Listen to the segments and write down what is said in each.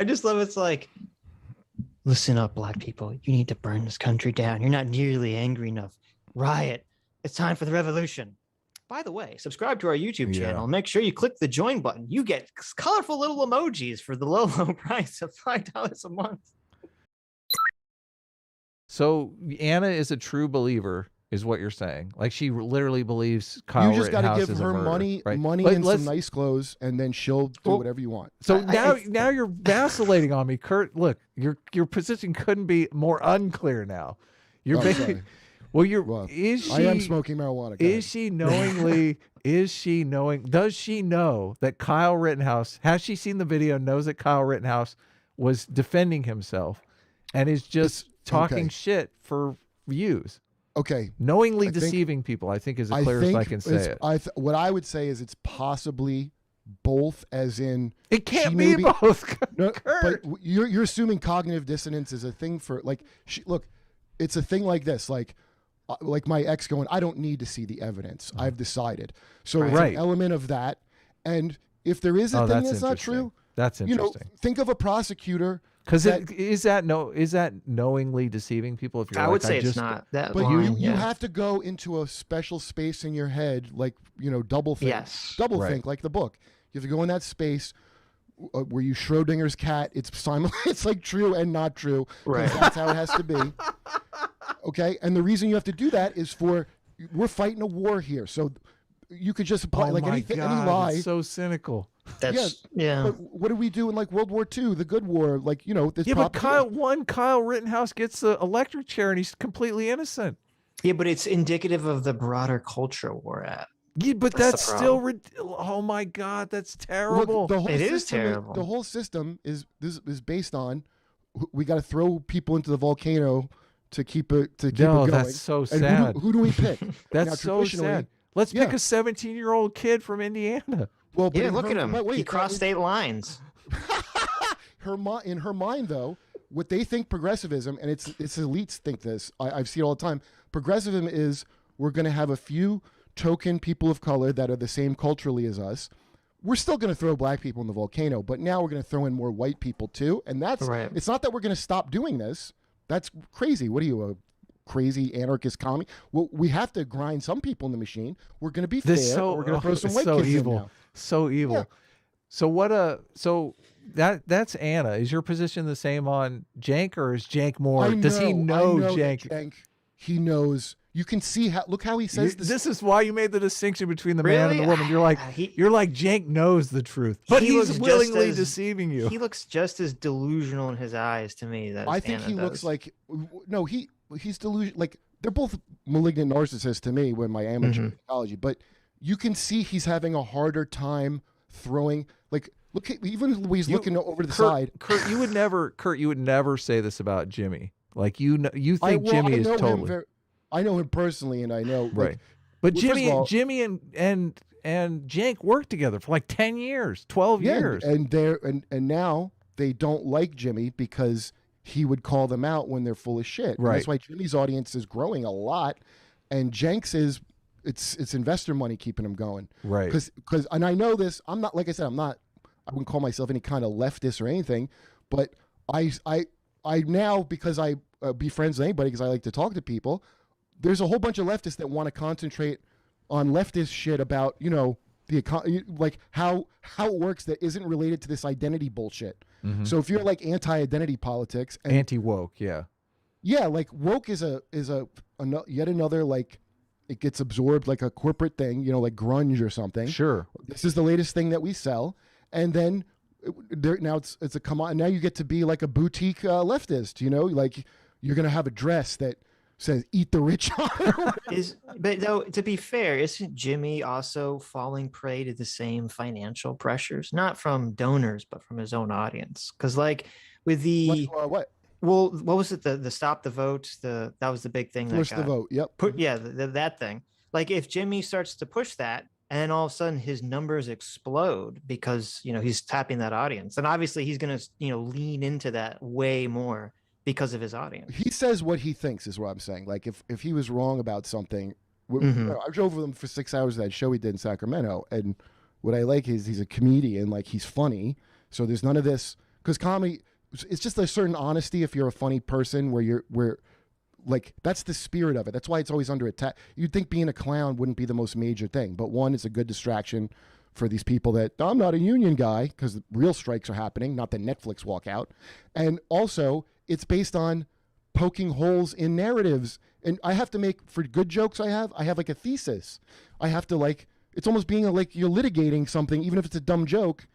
I just love it's like, listen up, black people. You need to burn this country down. You're not nearly angry enough. Riot. It's time for the revolution. By the way, subscribe to our YouTube channel. Make sure you click the join button. You get colorful little emojis for the low price of $5 a month. So Anna is a true believer, is what you're saying. Like she literally believes Kyle Rittenhouse is a murderer. You just got to give her money and some nice clothes, and then she'll do whatever you want. So now you're vacillating on me, Kurt. Look, your position couldn't be more unclear now. You're basically. Well, I am smoking marijuana. Is she knowingly? Does she know that Kyle Rittenhouse, has she seen the video, knows that Kyle Rittenhouse was defending himself and is just talking shit for views? Okay. Knowingly deceiving people, I think, is the clearest I can say it. What I would say is it's possibly both, as in... It can't be both, no, but you're assuming cognitive dissonance is a thing for... Like, look, it's a thing like this, like my ex going, I don't need to see the evidence. I've decided. So it's an element of that. And if there is a thing that's not true, that's interesting. Think of a prosecutor. Because is that knowingly deceiving people? If you're I would say it's not that. But you have to go into a special space in your head, like double think. Yes. Double think, like the book. You have to go in that space where you Schrodinger's cat. It's like true and not true. Right. That's how it has to be. Okay, and the reason you have to do that is we're fighting a war here, so you could just apply any lie. It's so cynical. That's But what do we do in like World War II, the good war? Like but Kyle Rittenhouse gets the electric chair and he's completely innocent. Yeah, but it's indicative of the broader culture we're at. Yeah, but that's still oh my God, that's terrible. Look, it is terrible. The whole system is based on we got to throw people into the volcano to keep it going. That's so sad. And who do we pick? That's so sad. Let's pick a 17-year-old kid from Indiana. Well, look at him. He crossed state lines. In her mind, though, what they think progressivism, and it's elites think this. I've seen it all the time. Progressivism is we're going to have a few token people of color that are the same culturally as us. We're still going to throw black people in the volcano, but now we're going to throw in more white people too. And that's It's not that we're going to stop doing this. That's crazy. What are you, a crazy anarchist commie? Well, we have to grind some people in the machine. We're going to be fair. We're going to throw some white kids in now. So evil. Yeah. So that's Anna. Is your position the same on Jank, or is Jank more? Does he know Jank? He knows. You can see look how he says this. This is why you made the distinction between the man and the woman. You're like Jank knows the truth, but he's willingly deceiving you. He looks just as delusional in his eyes to me. I think he looks like he's delusional. Like they're both malignant narcissists to me when my amateur psychology, but you can see he's having a harder time throwing. Like look at even when he's looking over to the side. Kurt, you would never say this about Jimmy. Like you think Jimmy is totally. I know him personally, and I know but Jimmy and Jank worked together for like 10 years, 12 years, and now they don't like Jimmy because he would call them out when they're full of shit. Right. That's why Jimmy's audience is growing a lot, and Jank's is it's investor money keeping him going. Right. Because and I know this. I'm not, like I said, I wouldn't call myself any kind of leftist or anything, but I now, because I be friends with anybody because I like to talk to people. There's a whole bunch of leftists that want to concentrate on leftist shit about, like how it works that isn't related to this identity bullshit. So if you're like anti-identity politics, and anti-woke, like woke is yet another, like it gets absorbed like a corporate thing, like grunge or something. Sure, this is the latest thing that we sell, and then now it's a come on. Now you get to be like a boutique leftist, like you're gonna have a dress that says "Eat the rich." But though, to be fair, isn't Jimmy also falling prey to the same financial pressures, not from donors but from his own audience? Because like with the what? Well, what was it? The stop the vote. That was the big thing. Push the vote. Yep. That thing. Like if Jimmy starts to push that, and then all of a sudden his numbers explode because he's tapping that audience, and obviously he's going to lean into that way more. Because of his audience. He says what he thinks is what I'm saying. Like if he was wrong about something, I drove with him for 6 hours to that show he did in Sacramento. And what I like is he's a comedian, like he's funny. So there's none of this because comedy, it's just a certain honesty if you're a funny person where like that's the spirit of it. That's why it's always under attack. You'd think being a clown wouldn't be the most major thing, but one, it's a good distraction for these people that I'm not a union guy because real strikes are happening, not the Netflix walkout. And also it's based on poking holes in narratives. And I have to make, for good jokes I have like a thesis. I have to like, it's almost being like you're litigating something, even if it's a dumb joke.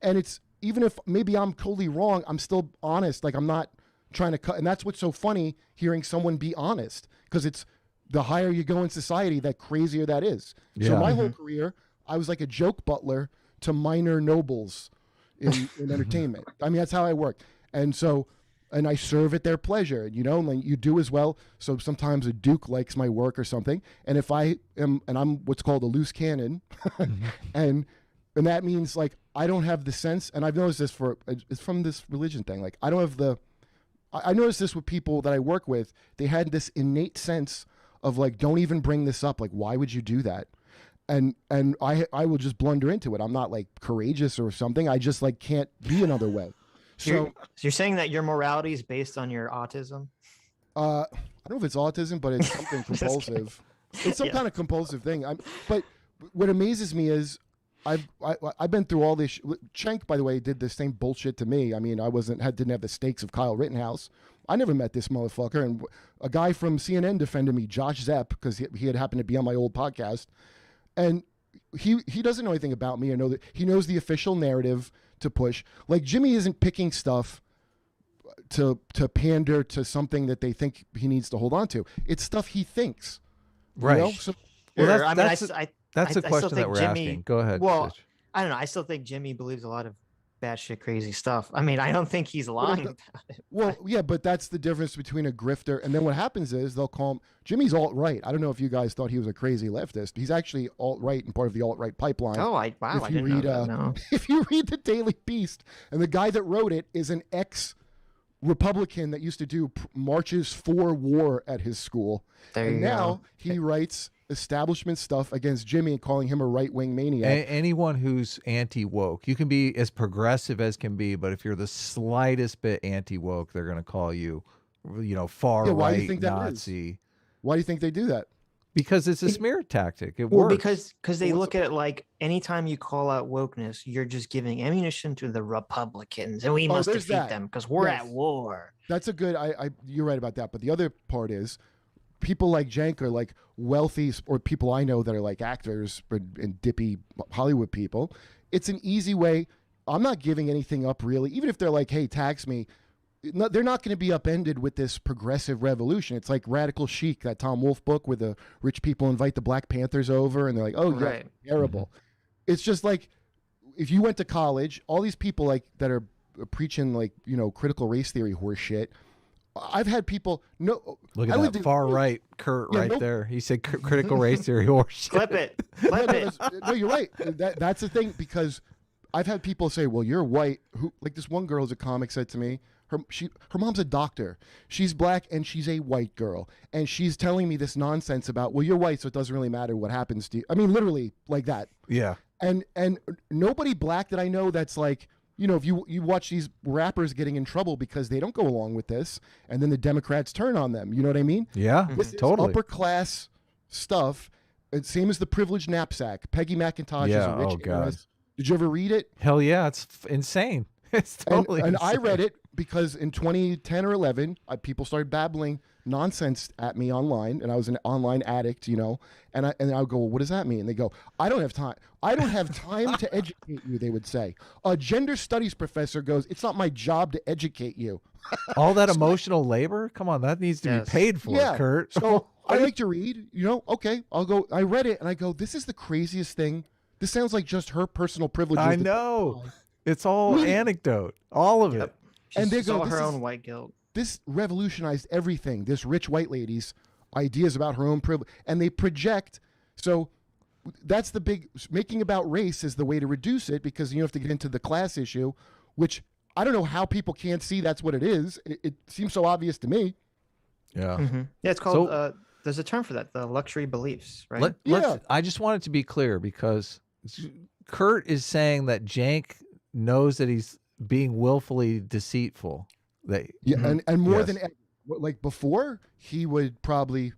And it's, even if maybe I'm totally wrong, I'm still honest. Like I'm not trying to cut. And that's what's so funny, hearing someone be honest, because it's the higher you go in society, that crazier that is. Yeah. So my whole career, I was like a joke butler to minor nobles in entertainment. I mean, that's how I work. And so, and I serve at their pleasure, you know, like you do as well. So sometimes a duke likes my work or something. And if I am, and I'm what's called a loose cannon, and that means like, I don't have the sense, and I've noticed this it's from this religion thing. Like I don't have I noticed this with people that I work with. They had this innate sense of like, don't even bring this up. Like, why would you do that? And I will just blunder into it. I'm not like courageous or something. I just like can't be another way. So you're saying that your morality is based on your autism? I don't know if it's autism, but it's something compulsive. It's some kind of compulsive thing. But what amazes me is I've been through all this. Cenk, by the way, did the same bullshit to me. I mean, didn't have the stakes of Kyle Rittenhouse. I never met this motherfucker. And a guy from CNN defended me, Josh Zepp, because he had happened to be on my old podcast. And he doesn't know anything about me or know that he knows the official narrative to push. Like Jimmy isn't picking stuff to pander to something that they think he needs to hold on to. It's stuff he thinks. Right. You know? So, well, that's the question that we're asking. Go ahead. Well, Sitch. I don't know. I still think Jimmy believes a lot of batshit crazy stuff. I mean, I don't think he's lying about it. Well, yeah, but that's the difference between a grifter. And then what happens is they'll call him, Jimmy's alt-right. I don't know if you guys thought he was a crazy leftist. He's actually alt-right and part of the alt-right pipeline. Oh, wow, I didn't know that, no. If you read the Daily Beast, and the guy that wrote it is an ex-Republican that used to do marches for war at his school. And now he writes establishment stuff against Jimmy and calling him a right-wing maniac. Anyone who's anti-woke, you can be as progressive as can be, but if you're the slightest bit anti-woke, they're going to call you, far-right Nazi. Why do you think they do that? Because it's a smear tactic. It works. Because they look at it like anytime you call out wokeness, you're just giving ammunition to the Republicans, and we must defeat them because we're at war. That's a good. You're right about that. But the other part is, people like Cenk are like wealthy, or people I know that are like actors and dippy Hollywood people. It's an easy way. I'm not giving anything up really. Even if they're like, hey, tax me. No, they're not going to be upended with this progressive revolution. It's like Radical Chic, that Tom Wolfe book where the rich people invite the Black Panthers over and they're like, oh, yeah, terrible. It's just like, if you went to college, all these people like that are preaching like, critical race theory horse shit. I've had people look at that far right Kurt there. He said critical race theory horse. Clip it. No, you're right. That's the thing, because I've had people say, well, you're white. Like this one girl who's a comic said to me, her mom's a doctor. She's black and she's a white girl. And she's telling me this nonsense about, well, you're white, so it doesn't really matter what happens to you. I mean, literally like that. Yeah. And nobody black that I know that's like, if you watch these rappers getting in trouble because they don't go along with this, and then the Democrats turn on them. You know what I mean? Yeah, totally. Upper class stuff. Same as the privileged knapsack. Peggy McIntosh is a rich heiress. Did you ever read it? Hell yeah, it's insane. It's totally and insane. I read it because in 2010 or 11, people started babbling nonsense at me online, and I was an online addict, and I would go, well, what does that mean? And they go, I don't have time. I don't have time to educate you, they would say. A gender studies professor goes, it's not my job to educate you. All that emotional labor? Come on, that needs to be paid for, Kurt. So I like to read, okay, I'll go, I read it, and I go, this is the craziest thing. This sounds like just her personal privileges. I know. It's all anecdote, all of it. And they go, her own white guilt. This revolutionized everything. This rich white lady's ideas about her own privilege, and they project. So that's the big making about race is the way to reduce it, because you have to get into the class issue, which I don't know how people can't see that's what it is. It seems so obvious to me. Yeah. Mm-hmm. Yeah, it's called. There's a term for that, the luxury beliefs, right? I just want it to be clear, because Kurt is saying that Cenk knows that he's being willfully deceitful. And more than ever, like before, he would probably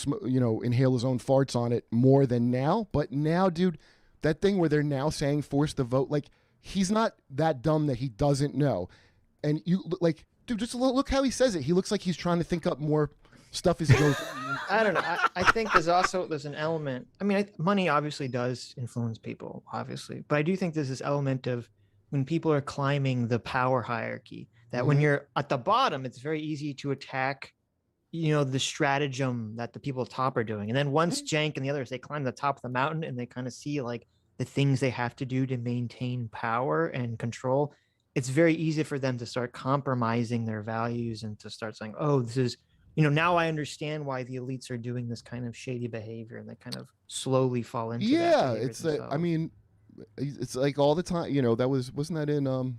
inhale his own farts on it more than now. But now, dude, that thing where they're now saying force the vote, like he's not that dumb that he doesn't know. And you like, dude, just look how he says it. He looks like he's trying to think up more stuff as he goes. I don't know. I think there's an element. I mean, money obviously does influence people, obviously, but I do think there's this element of when people are climbing the power hierarchy, that when you're at the bottom, it's very easy to attack, the stratagem that the people at top are doing. And then once Jank and the others, they climb the top of the mountain and they kind of see like the things they have to do to maintain power and control. It's very easy for them to start compromising their values and to start saying, oh, this is, now I understand why the elites are doing this kind of shady behavior, and they kind of slowly fall into that. It's I mean, it's like all the time, wasn't that in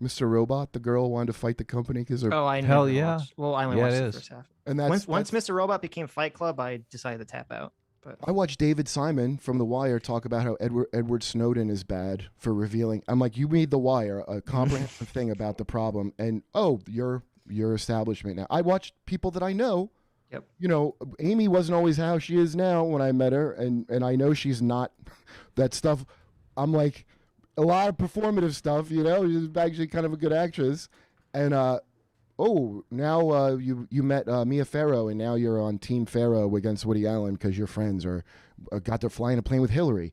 Mr. Robot? The girl wanted to fight the company because I hell yeah. Watched, well, I only watched the first half. And once Mr. Robot became Fight Club, I decided to tap out. But I watched David Simon from The Wire talk about how Edward Snowden is bad for revealing. I'm like, you made The Wire a comprehensive thing about the problem, and your establishment now. I watched people that I know. Yep. Amy wasn't always how she is now when I met her, and I know she's not that stuff. I'm like, a lot of performative stuff, she's actually kind of a good actress. And now you met Mia Farrow, and now you're on Team Farrow against Woody Allen because you're friends, or got to fly in a plane with Hillary.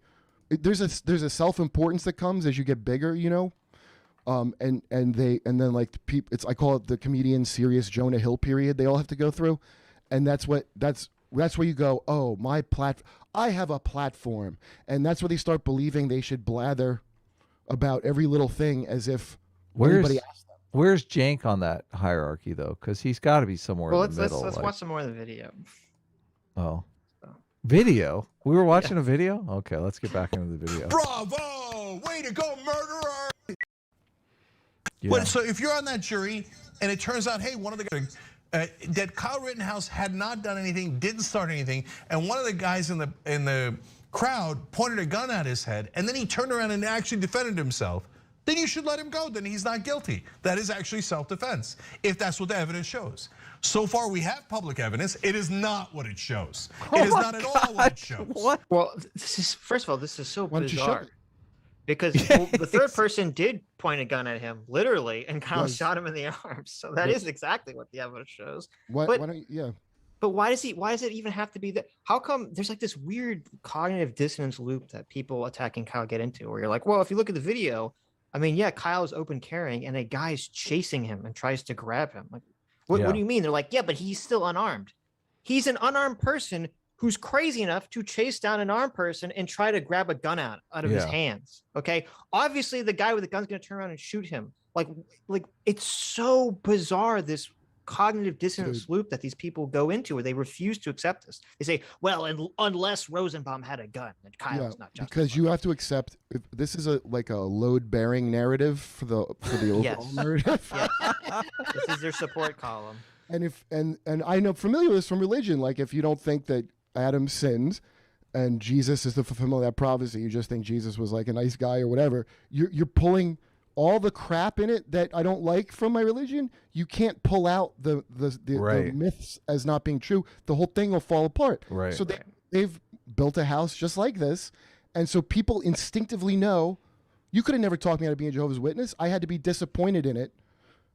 There's a self-importance that comes as you get bigger, and then like the people, I call it the comedian serious Jonah Hill period. They all have to go through, and that's where you go. Oh, I have a platform, and that's where they start believing they should blather about every little thing as if anybody asked them. Where's Jank on that hierarchy though? Because he's got to be somewhere in the middle. Let's watch some more of the video. Oh, video? We were watching a video. Okay, let's get back into the video. Bravo! Way to go, murderer! Yeah. But so if you're on that jury and it turns out, hey, one of the guys that Kyle Rittenhouse had not done anything, didn't start anything, and one of the guys in the crowd pointed a gun at his head, and then he turned around and actually defended himself, then you should let him go. Then he's not guilty. That is actually self-defense, if that's what the evidence shows. So far, we have public evidence. It is not what it shows. It is not at all what it shows. What? Well, first of all, this is so bizarre. Because the third person did point a gun at him, literally, and Kyle shot him in the arms. So that is exactly what the evidence shows. But why does it even have to be that? How come there's like this weird cognitive dissonance loop that people attacking Kyle get into, where you're like, well, if you look at the video, I mean, yeah, Kyle's open carrying, and a guy's chasing him and tries to grab him. Like, what do you mean? They're like, yeah, but he's still unarmed. He's an unarmed person who's crazy enough to chase down an armed person and try to grab a gun out of his hands. Okay. Obviously the guy with the gun's going to turn around and shoot him. Like it's so bizarre, this cognitive dissonance loop that these people go into, where they refuse to accept this. They say, well, unless Rosenbaum had a gun, and Kyle's not justified. Because you have to accept, if this is a load-bearing narrative for the overall narrative. This is their support column. And I know, familiar with this from religion, like if you don't think that Adam sinned and Jesus is the fulfillment of that prophecy, you just think Jesus was like a nice guy or whatever, you're pulling all the crap in it that I don't like from my religion. You can't pull out the myths as not being true. The whole thing will fall apart. Right. So they've built a house just like this, and so people instinctively know. You could have never talked me out of being a Jehovah's Witness. I had to be disappointed in it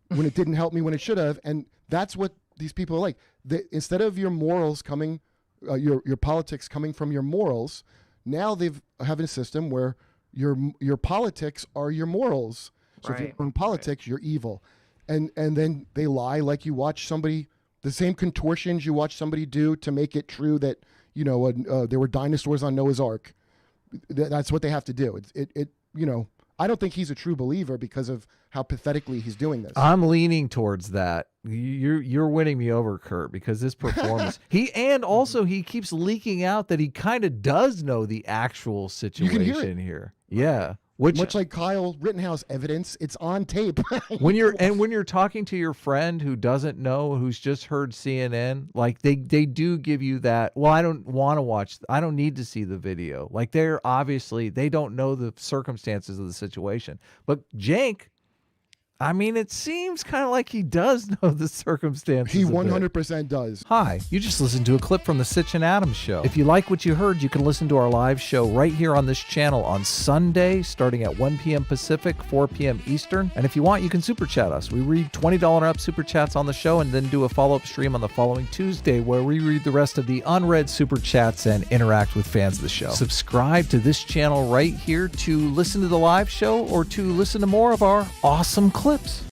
when it didn't help me when it should have, and that's what these people are like. Instead of your morals coming, your politics coming from your morals, now they've having a system where your politics are your morals. So if you're in politics, you're evil, and then they lie, like you watch somebody, the same contortions you watch somebody do to make it true that there were dinosaurs on Noah's Ark. That's what they have to do. I don't think he's a true believer because of how pathetically he's doing this. I'm leaning towards that. You're winning me over, Kurt, because this performance. He keeps leaking out that he kind of does know the actual situation here. Yeah. Much like Kyle Rittenhouse evidence, it's on tape. when you're talking to your friend who doesn't know, who's just heard CNN, like they do give you that, well, I don't want to watch, I don't need to see the video. Like they don't know the circumstances of the situation. But Jank I mean, it seems kind of like he does know the circumstances. He 100% does. Hi, you just listened to a clip from the Sitch and Adams show. If you like what you heard, you can listen to our live show right here on this channel on Sunday, starting at 1 p.m. Pacific, 4 p.m. Eastern. And if you want, you can super chat us. We read $20 and up super chats on the show and then do a follow-up stream on the following Tuesday where we read the rest of the unread super chats and interact with fans of the show. Subscribe to this channel right here to listen to the live show or to listen to more of our awesome clips.